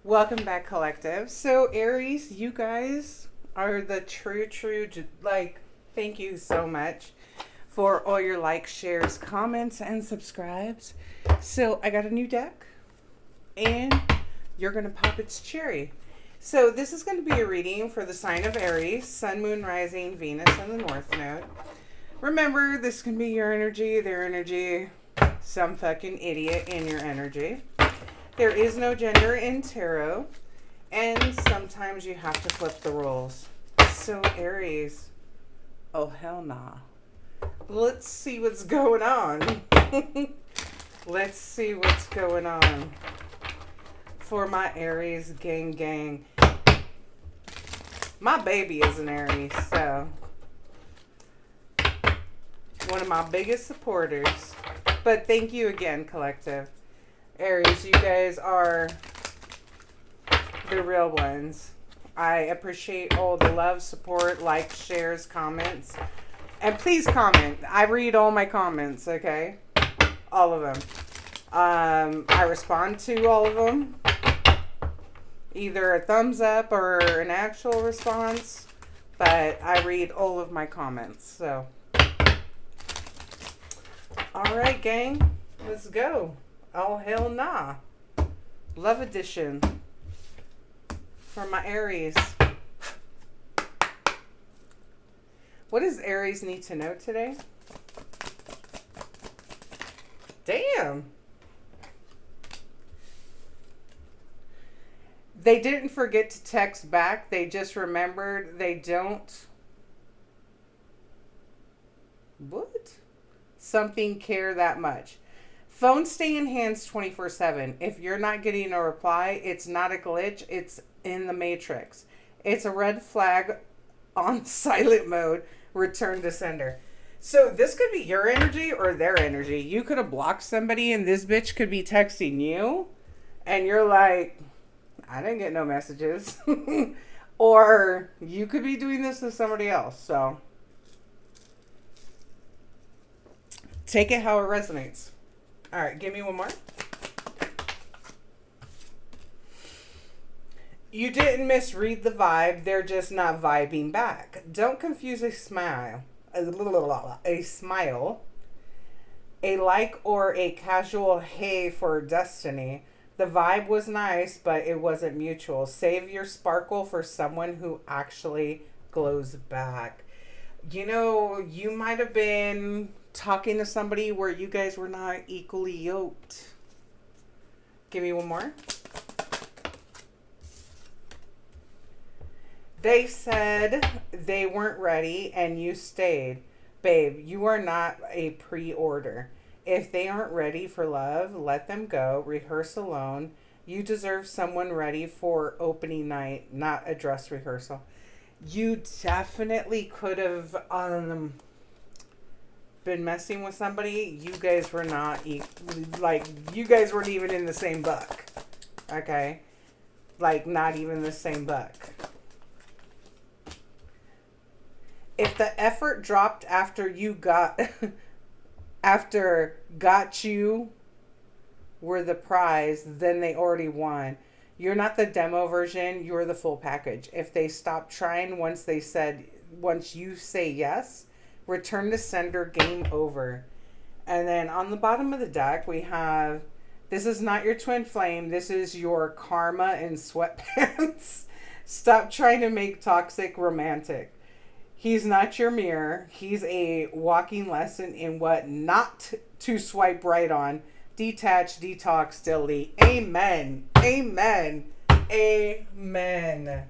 Welcome back, collective. So, Aries, you guys are the true, like, thank you so much for all your likes, shares, comments, and subscribes. So, I got a new deck, and you're going to pop its cherry. So, this is going to be a reading for the sign of Aries, Sun, Moon, Rising, Venus, and the North Node. Remember, this can be your energy, their energy, some fucking idiot in your energy. There is no gender in tarot, and sometimes you have to flip the roles. So, Aries, oh hell nah. Let's see what's going on. Let's see what's going on for my Aries gang. My baby is an Aries, so one of my biggest supporters. But thank you again, collective. Aries, you guys are the real ones. I appreciate all the love, support, likes, shares, comments. And please comment. I read all my comments, okay? All of them. I respond to all of them. Either a thumbs up or an actual response. But I read all of my comments, so. Alright, gang. Let's go. Oh, hell nah. Love edition for my Aries. What does Aries need to know today? Damn. They didn't forget to text back. They just remembered they don't. What? Something care that much. Phones stay in hands 24/7. If you're not getting a reply, it's not a glitch. It's in the matrix. It's a red flag on silent mode. Return to sender. So this could be your energy or their energy. You could have blocked somebody and this bitch could be texting you. And you're like, I didn't get no messages. Or you could be doing this to somebody else. So take it how it resonates. All right, give me one more. You didn't misread the vibe. They're just not vibing back. Don't confuse a smile, a like, or a casual hey for destiny. The vibe was nice, but it wasn't mutual. Save your sparkle for someone who actually glows back. You know, you might have been talking to somebody where you guys were not equally yoked. Give me one more. They said they weren't ready and you stayed. Babe, you are not a pre-order. If they aren't ready for love, let them go. Rehearse alone. You deserve someone ready for opening night, not a dress rehearsal. You definitely could have been messing with somebody. You guys were not you guys weren't even in the same book. Okay? Like, not even the same book. If the effort dropped after got you were the prize, then they already won. You're not the demo version, you're the full package. If they stop trying once you say yes, return to sender, game over. And then on the bottom of the deck, we have, this is not your twin flame. This is your karma in sweatpants. Stop trying to make toxic romantic. He's not your mirror. He's a walking lesson in what not to swipe right on. Detach, detox, delete. Amen. Amen. Amen.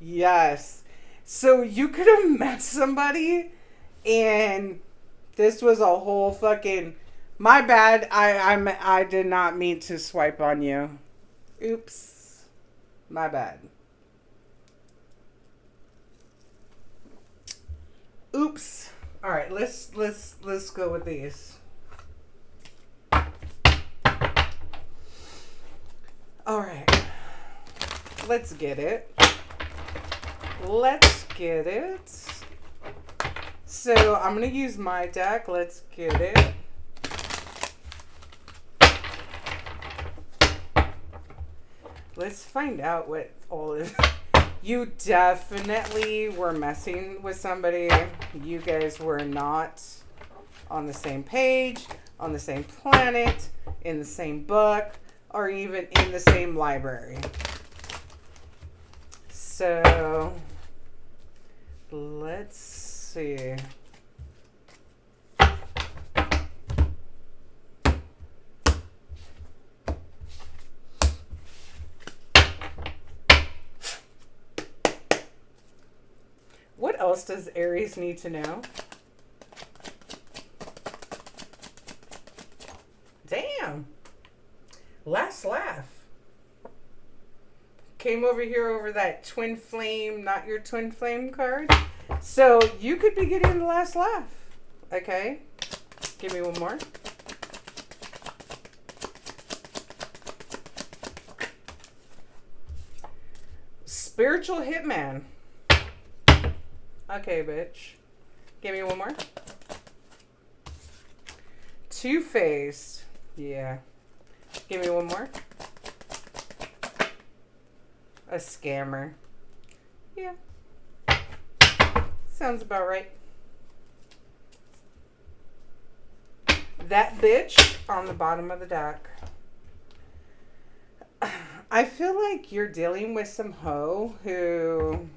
Yes. So you could have met somebody and this was a whole fucking, my bad. I did not mean to swipe on you. Oops. My bad. Oops. All right, let's go with these. All right. Let's get it. Let's get it. So, I'm going to use my deck. Let's get it. Let's find out what all is. You definitely were messing with somebody. You guys were not on the same page, on the same planet, in the same book, or even in the same library. So, let's see. What else does Aries need to know? Damn. Last laugh. Came over here over that twin flame, not your twin flame card. So you could be getting the last laugh. Okay. Give me one more. Spiritual hitman. Okay, bitch. Give me one more. Two-faced. Yeah. Give me one more. A scammer. Yeah. Sounds about right. That bitch on the bottom of the deck. I feel like you're dealing with some hoe who...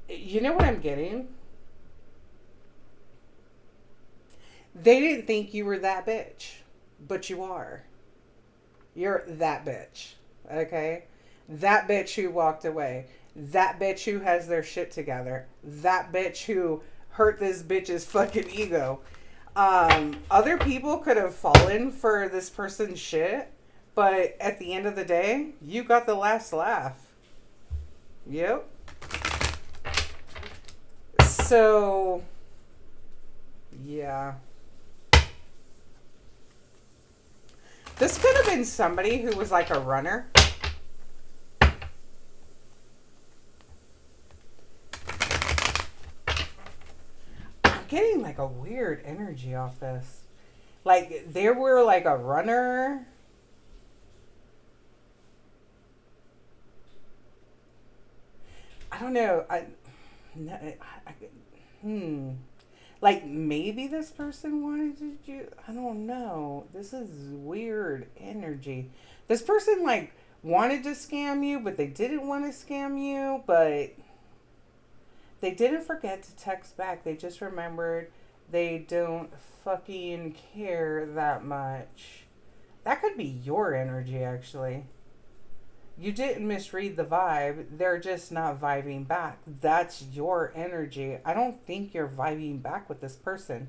You know what I'm getting? They didn't think you were that bitch, but you are. You're that bitch, okay? That bitch who walked away. That bitch who has their shit together. That bitch who hurt this bitch's fucking ego. Other people could have fallen for this person's shit, but at the end of the day, you got the last laugh. Yep. So, yeah. This could have been somebody who was like a runner. I'm getting like a weird energy off this. Like, they were like a runner. I don't know. Like, maybe this person wanted to do... I don't know. This is weird energy. This person, like, wanted to scam you, but they didn't want to scam you, but they didn't forget to text back. They just remembered they don't fucking care that much. That could be your energy, actually. You didn't misread the vibe. They're just not vibing back. That's your energy. I don't think you're vibing back with this person.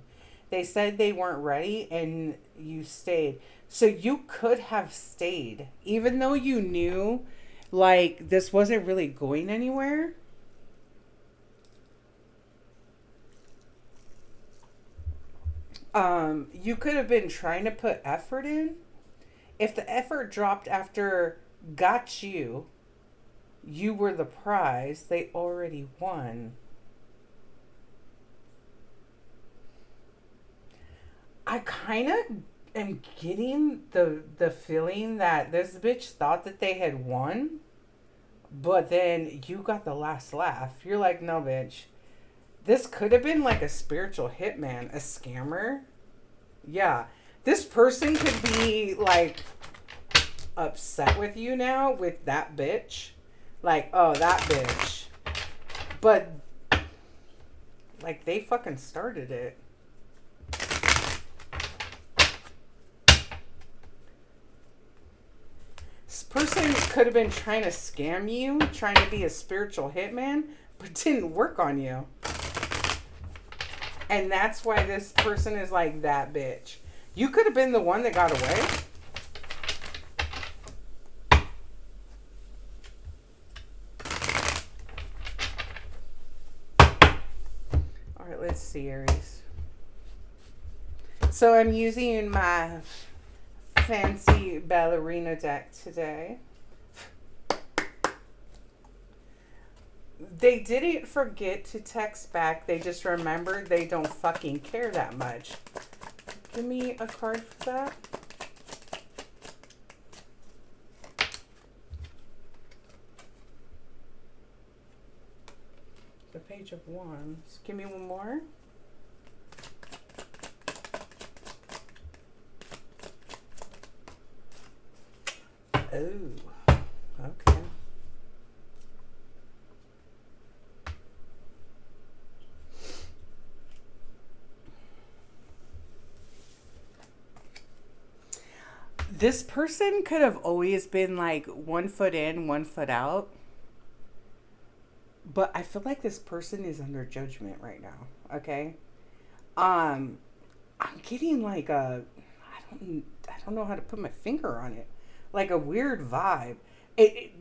They said they weren't ready and you stayed. So you could have stayed. Even though you knew, like, this wasn't really going anywhere. You could have been trying to put effort in. If the effort dropped after... got you were the prize, they already won. I kind of am getting the feeling that this bitch thought that they had won, but then you got the last laugh. You're like, no, bitch. This could have been like a spiritual hitman, a scammer. Yeah. This person could be like upset with you now with that bitch. Like, oh, that bitch. But, like, they fucking started it. This person could have been trying to scam you, trying to be a spiritual hitman, but didn't work on you. And that's why this person is like that bitch. You could have been the one that got away. Alright, let's see, Aries. So I'm using my fancy ballerina deck today. They didn't forget to text back. They just remembered they don't fucking care that much. Give me a card for that. The Page of Wands. Give me one more. Oh, okay. This person could have always been like 1 foot in, 1 foot out. But I feel like this person is under judgment right now. Okay. I'm getting like I don't know how to put my finger on it. Like a weird vibe.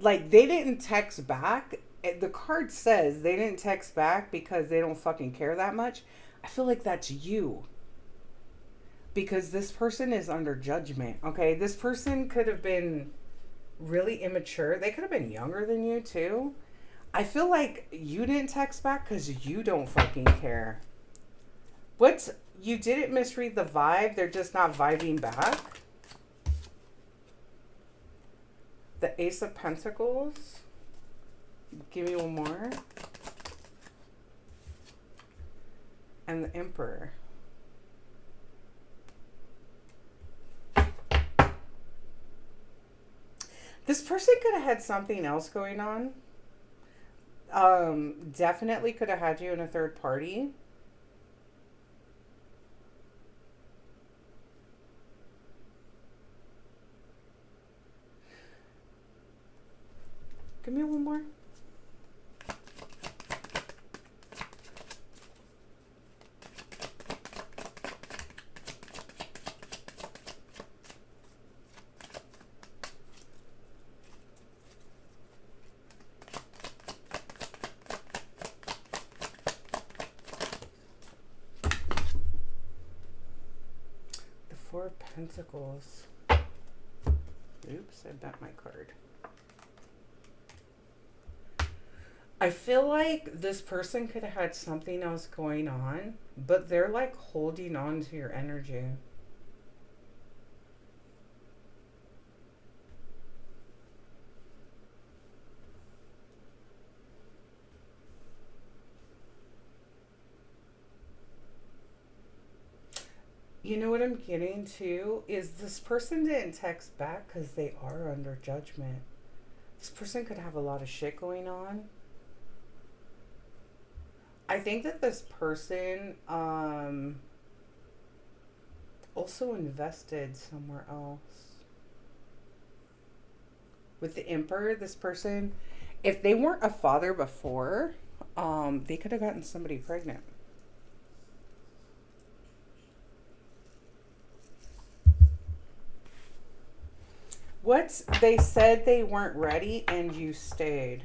Like they didn't text back. The card says they didn't text back because they don't fucking care that much. I feel like that's you. Because this person is under judgment, okay? This person could have been really immature. They could have been younger than you, too. I feel like you didn't text back because you don't fucking care. You didn't misread the vibe. They're just not vibing back. The Ace of Pentacles. Give me one more. And the Emperor. This person could have had something else going on. Definitely could have had you in a third party. Give me one more. Four of Pentacles. Oops, I bent my card. I feel like this person could have had something else going on, but they're like holding on to your energy. You know what I'm getting to is this person didn't text back because they are under judgment. This person could have a lot of shit going on. I think that this person also invested somewhere else. With the Emperor, this person, if they weren't a father before, they could have gotten somebody pregnant. They said they weren't ready and you stayed.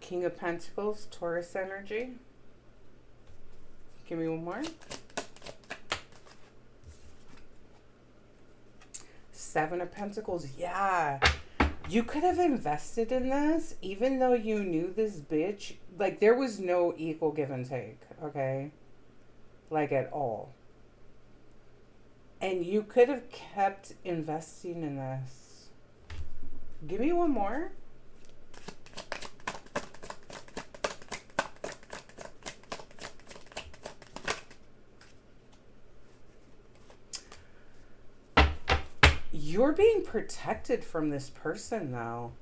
King of Pentacles, Taurus energy. Give me one more. Seven of Pentacles, yeah. You could have invested in this, even though you knew this bitch. Like, there was no equal give and take, okay? Like, at all. And you could have kept investing in this. Give me one more. You're being protected from this person, though.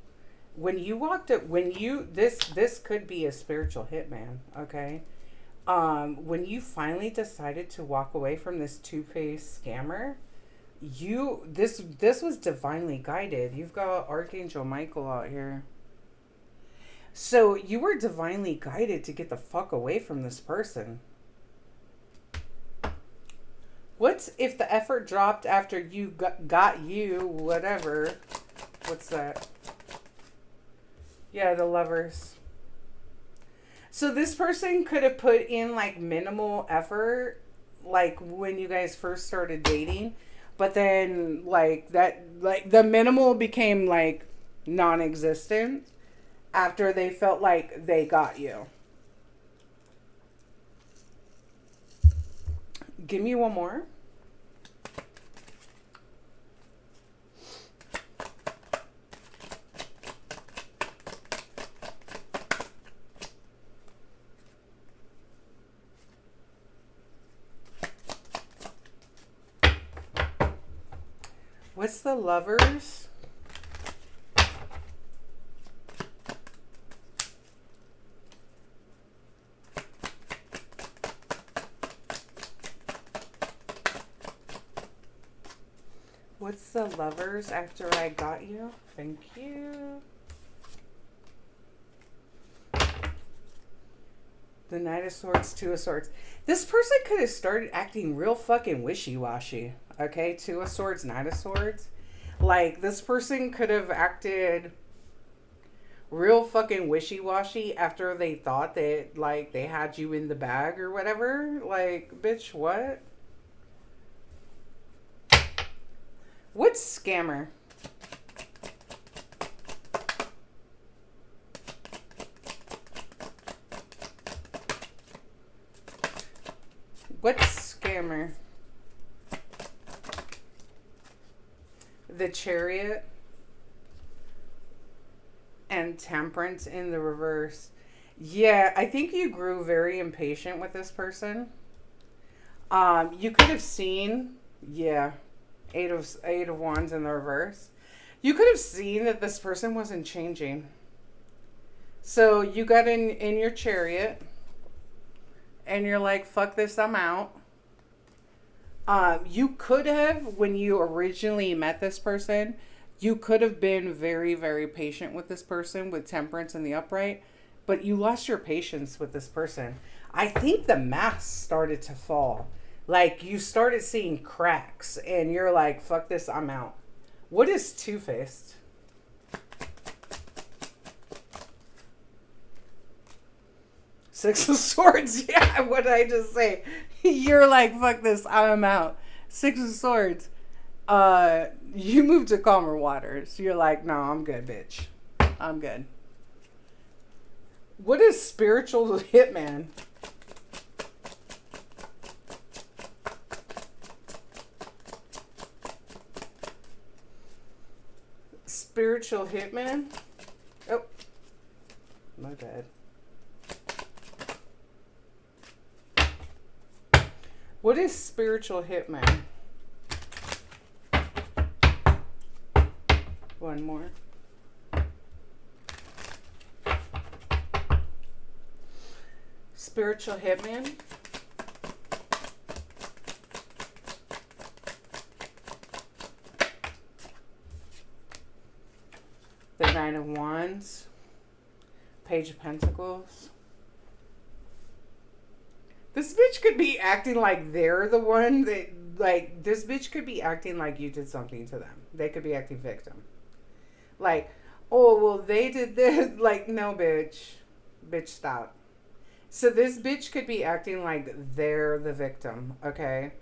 When you walked up, this could be a spiritual hitman, okay? When you finally decided to walk away from this two-faced scammer, this was divinely guided. You've got Archangel Michael out here. So you were divinely guided to get the fuck away from this person. What's if the effort dropped after you got you, whatever? What's that? Yeah, the Lovers. So this person could have put in like minimal effort, like when you guys first started dating, but then like the minimal became like non-existent after they felt like they got you. Give me one more. What's the Lovers? What's the Lovers after I got you? Thank you. The Knight of Swords, Two of Swords. This person could have started acting real fucking wishy-washy. Okay? Two of Swords, Knight of Swords. Like, this person could have acted real fucking wishy-washy after they thought that, like, they had you in the bag or whatever. Like, bitch, what? What's Scammer? What's Scammer? The Chariot and Temperance in the reverse. Yeah, I think you grew very impatient with this person. You could have seen, yeah, eight of Wands in the reverse. You could have seen that this person wasn't changing. So you got in your Chariot and you're like, fuck this, I'm out. You could have, when you originally met this person, you could have been very, very patient with this person with Temperance in the upright, but you lost your patience with this person. I think the mask started to fall. Like, you started seeing cracks and you're like, fuck this, I'm out. What is Two-Faced? Six of Swords. Yeah, what did I just say? You're like, fuck this, I'm out. Six of Swords. You move to calmer waters. You're like, no, I'm good, bitch. I'm good. What is Spiritual Hitman? Spiritual Hitman? Oh, my bad. What is Spiritual Hitman? One more. Spiritual Hitman. The Nine of Wands. Page of Pentacles. This bitch could be acting like they're the one that, like, this bitch could be acting like you did something to them. They could be acting victim. Like, oh, well, they did this. Like, no, bitch. Bitch, stop. So this bitch could be acting like they're the victim, okay?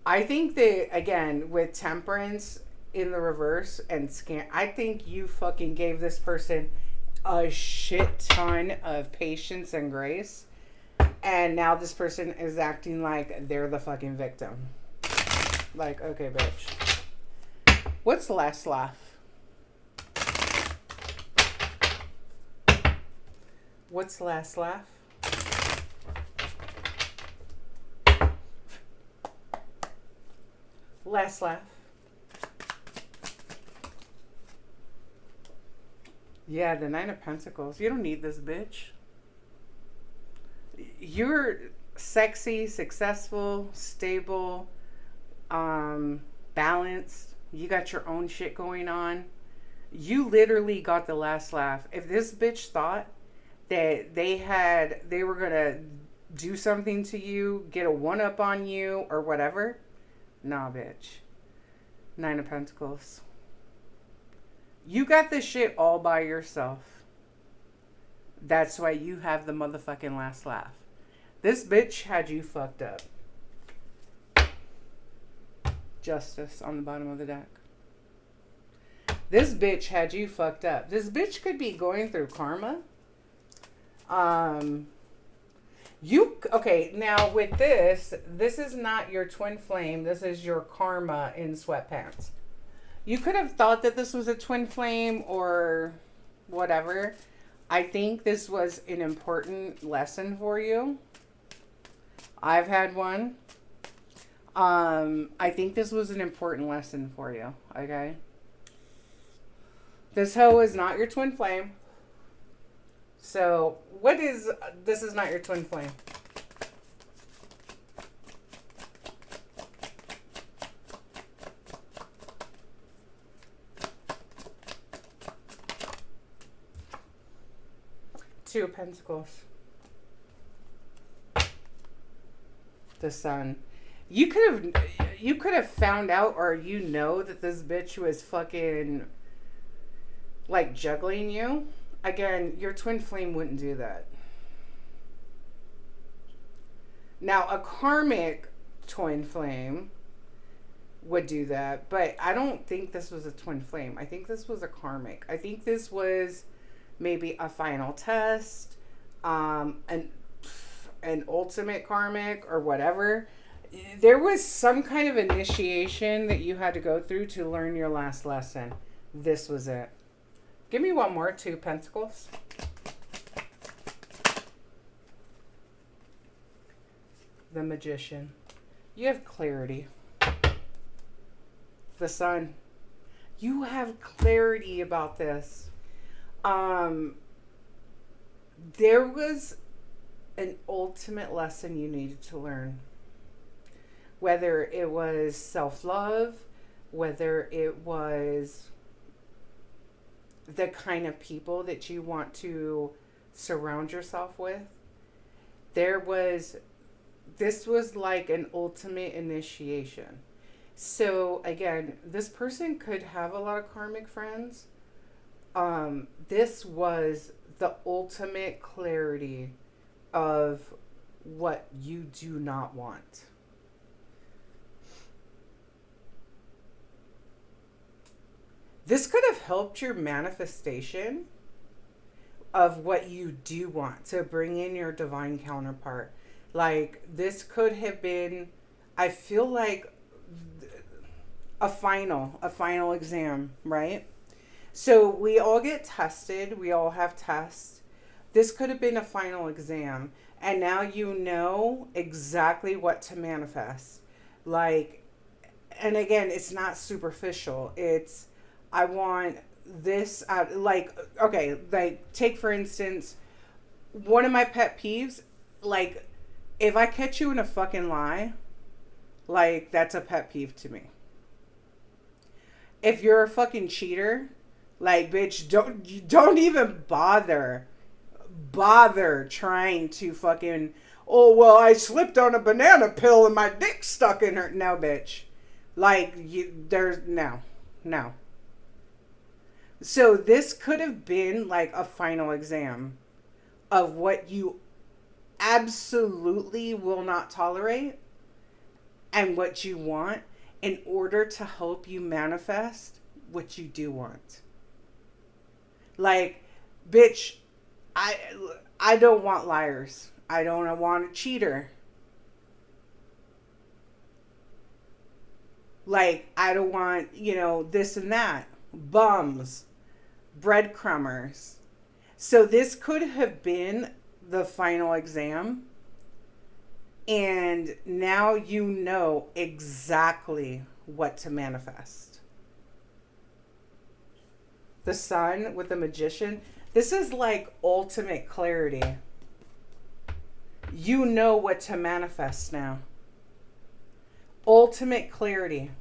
I think that, again, with Temperance in the reverse and I think you fucking gave this person a shit ton of patience and grace. And now this person is acting like they're the fucking victim. Like, okay, bitch. What's the last laugh? What's the last laugh? Last laugh. Yeah, the Nine of Pentacles. You don't need this bitch. You're sexy, successful, stable, balanced. You got your own shit going on. You literally got the last laugh. If this bitch thought that they were gonna do something to you, get a one up on you or whatever, nah, bitch. Nine of Pentacles. You got this shit all by yourself. That's why you have the motherfucking last laugh. This bitch had you fucked up. Justice on the bottom of the deck. This bitch had you fucked up. This bitch could be going through karma. Okay, now with this is not your twin flame. This is your karma in sweatpants. You could have thought that this was a twin flame or whatever. I think this was an important lesson for you. I've had one. I think this was an important lesson for you. Okay. This hoe is not your twin flame. So, this is not your twin flame. Two of Pentacles. The Sun. You could have found out, or you know, that this bitch was fucking like juggling you. Again, your twin flame wouldn't do that. Now, a karmic twin flame would do that, but I don't think this was a twin flame. I think this was a karmic. I think this was maybe a final test, an ultimate karmic or whatever. There was some kind of initiation that you had to go through to learn your last lesson. This was it. Give me one more. Two Pentacles. The Magician. You have clarity. The Sun. You have clarity about this. There was an ultimate lesson you needed to learn. Whether it was self-love, whether it was the kind of people that you want to surround yourself with. This was like an ultimate initiation. So again, this person could have a lot of karmic friends. This was the ultimate clarity of what you do not want. This could have helped your manifestation of what you do want to bring in your divine counterpart. Like, this could have been, I feel like, a final exam, right? So we all get tested. We all have tests. This could have been a final exam. And now you know exactly what to manifest. Like, and again, it's not superficial. It's, I want this, okay, like, take for instance, one of my pet peeves, like, if I catch you in a fucking lie, like, that's a pet peeve to me. If you're a fucking cheater, like, bitch, don't even bother trying to fucking, oh, well, I slipped on a banana peel and my dick stuck in her. No, bitch. Like, no. So this could have been like a final exam of what you absolutely will not tolerate and what you want in order to help you manifest what you do want. Like, bitch, I don't want liars. I don't want a cheater. Like, I don't want, this and that. Bums. Breadcrumbers. So this could have been the final exam. And now you know exactly what to manifest. The Sun with the Magician. This is like ultimate clarity. You know what to manifest now. Ultimate clarity.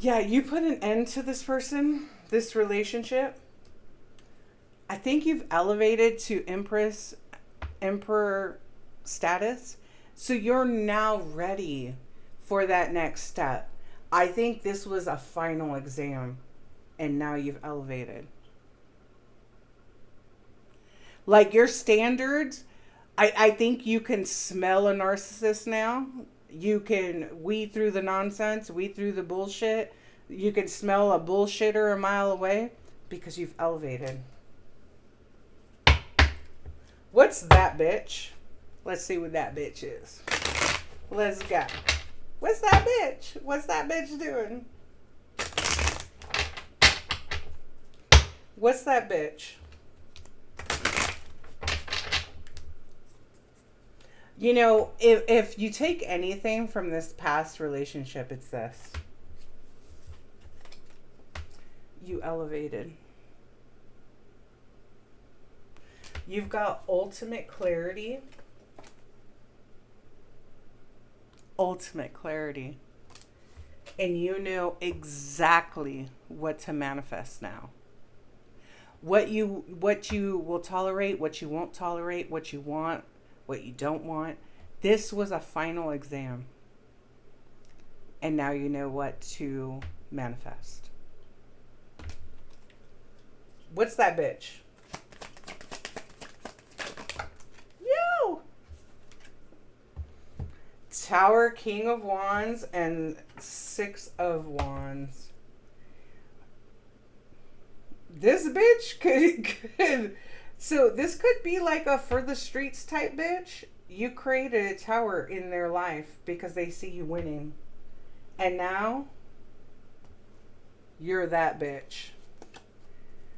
Yeah, you put an end to this person, this relationship. I think you've elevated to emperor status. So you're now ready for that next step. I think this was a final exam and now you've elevated. Like, your standards, I think you can smell a narcissist now. You can weed through the nonsense, weed through the bullshit. You can smell a bullshitter a mile away because you've elevated. What's that bitch? Let's see what that bitch is. Let's go. What's that bitch? What's that bitch doing? What's that bitch? You know, if you take anything from this past relationship, it's this. You elevated. You've got ultimate clarity. Ultimate clarity. And you know exactly what to manifest now. What you will tolerate, what you won't tolerate, what you want, what you don't want. This was a final exam. And now you know what to manifest. What's that bitch? You! Tower, King of Wands, and Six of Wands. This bitch could so this could be like a for the streets type bitch. You created a tower in their life because they see you winning. And now you're that bitch.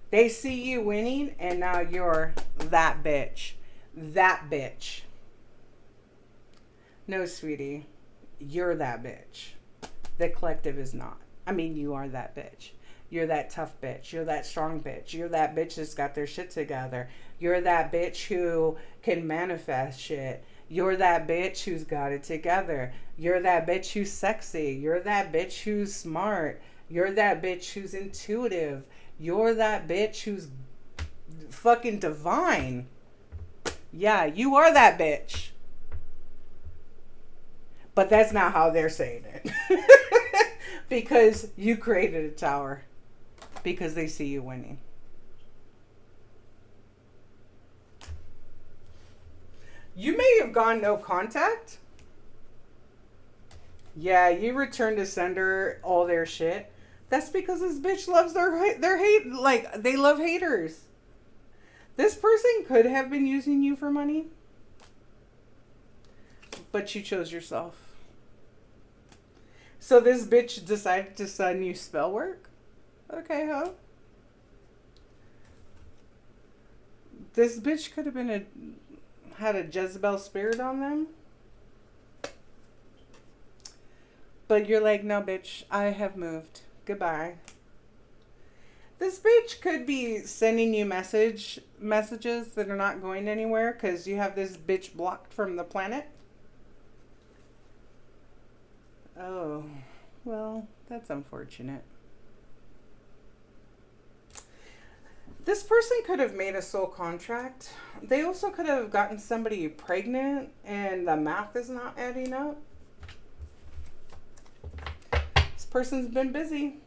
They see you winning and now you're that bitch. That bitch. No, sweetie. You're that bitch. The collective is not. I mean, you are that bitch. You're that tough bitch. You're that strong bitch. You're that bitch that's got their shit together. You're that bitch who can manifest shit. You're that bitch who's got it together. You're that bitch who's sexy. You're that bitch who's smart. You're that bitch who's intuitive. You're that bitch who's fucking divine. Yeah, you are that bitch. But that's not how they're saying it. Because you created a tower. Because they see you winning. You may have gone no contact. Yeah, you returned to sender all their shit. That's because this bitch loves their hate. Like, they love haters. This person could have been using you for money. But you chose yourself. So this bitch decided to send you spell work? Okay, ho. This bitch could have been had a Jezebel spirit on them. But you're like, no, bitch, I have moved. Goodbye. This bitch could be sending you messages that are not going anywhere because you have this bitch blocked from the planet. Oh, well, that's unfortunate. This person could have made a soul contract. They also could have gotten somebody pregnant and the math is not adding up. This person's been busy.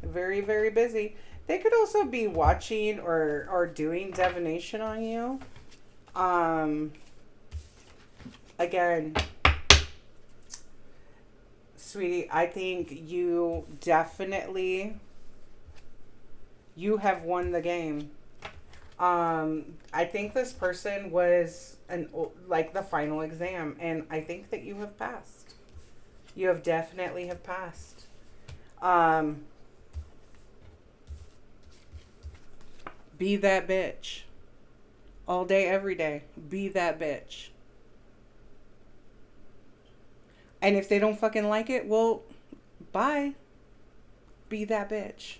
Very, very busy. They could also be watching or doing divination on you. Again, sweetie, I think you definitely... You have won the game. I think this person was like the final exam, and I think that you have passed. You have definitely have passed. Be that bitch. All day, every day. Be that bitch. And if they don't fucking like it, well, bye. Be that bitch.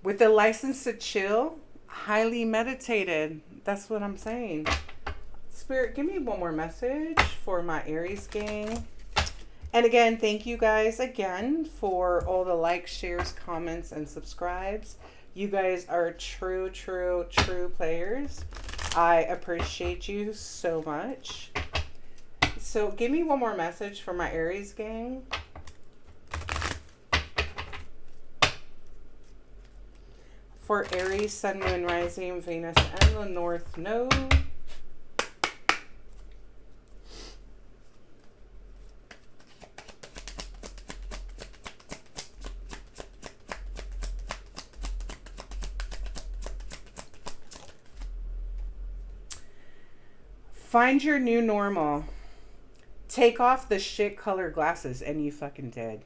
With the license to chill, highly meditated. That's what I'm saying. Spirit, give me one more message for my Aries gang. And again, thank you guys again for all the likes, shares, comments, and subscribes. You guys are true players. I appreciate you so much. So give me one more message for my Aries gang. for Aries, Sun, Moon, Rising, Venus, and the North Node. Find your new normal. Take off the shit color glasses, and you fucking did.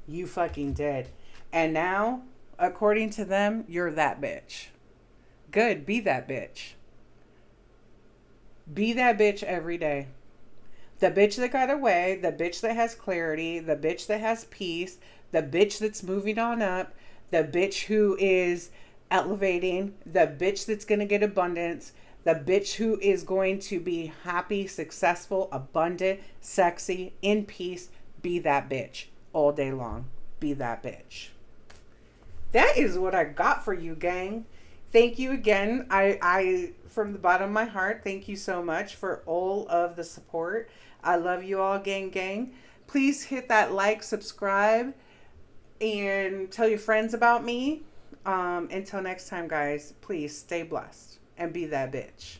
You fucking did. And now, according to them, you're that bitch. Good, be that bitch. Be that bitch every day. The bitch that got away, the bitch that has clarity, the bitch that has peace, the bitch that's moving on up, the bitch who is elevating, the bitch that's going to get abundance, the bitch who is going to be happy, successful, abundant, sexy, in peace. Be that bitch all day long. Be that bitch. That is what I got for you, gang. Thank you again. I from the bottom of my heart, thank you so much for all of the support. I love you all, gang, gang. Please hit that like, subscribe, and tell your friends about me. Until next time, guys, please stay blessed and be that bitch.